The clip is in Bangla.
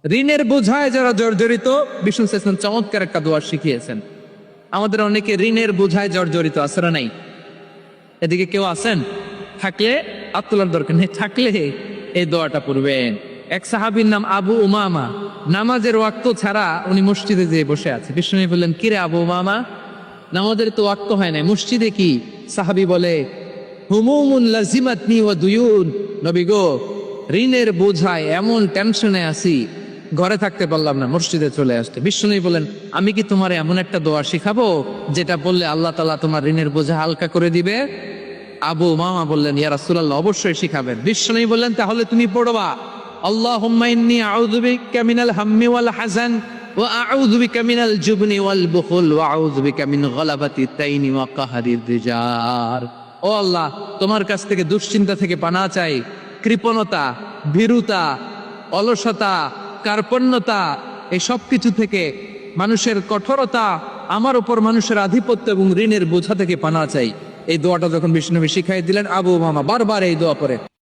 ঋণের বোঝায় যারা জর্জরিত, বিষ্ণু ইসলাম চমৎকার একটা দোয়া শিখিয়েছেন। আমাদের অনেকে ঋণের বোঝায় জর্জরিত, আছে না নাই? এদিকে কেউ আছেন? থাকলে হাত তোলার দরকার নেই, থাকলে এই দোয়াটা পড়বেন। এক সাহাবীর নাম আবু উমামা, নামাজের ওয়াক্ত ছাড়া উনি মসজিদে যেয়ে বসে আছে। বিষ্ণু বললেন, কিরে আবু উমামা, নামাজের তো ওয়াক্ত হয় না, মসজিদে কি? সাহাবী বলে, হুমুমুন লাজিমাতনি ওয়া দুয়ুন, নবী গো, ঋণের বোঝায় এমন টেনশনে আছি, ঘরে থাকতে পারলাম না, মসজিদে চলে আসতে। বিষ্ণু বলেন, আমি কি তোমার এমন একটা দোয়া শিখাবো যেটা বললে আল্লাহ তাআলা তোমার ঋণের বোঝা হালকা করে দিবে? আবু উমামা বললেন, ইয়া রাসূলুল্লাহ, অবশ্যই শিখাবেন। বিষ্ণু বললেন, তাহলে তুমি পড়বা, আল্লাহুম্মা ইন্নী আউযু বিকা মিনাল হাম্মি ওয়াল হাযান ওয়া আউযু বিকা মিনাল জুবনি ওয়াল বুখল ওয়া আউযু বিকা মিন গলাবাতি তাইনি ওয়া কাহরির রিজার। ও আল্লাহ, তোমার কাছ থেকে দুশ্চিন্তা থেকে পানাহ চাই, কৃপণতা, ভীরুতা, অলসতা, কার্পণ্যতা, এই সব কিছু থেকে, মানুষের কঠোরতা, আমার উপর মানুষের আধিপত্য এবং ঋণের বোঝা থেকে পানাহ চাই। এই দোয়াটা যখন বিষ্ণু নবী শিখাই দিলেন, আবু উমামা বারবার এই দোয়া করে।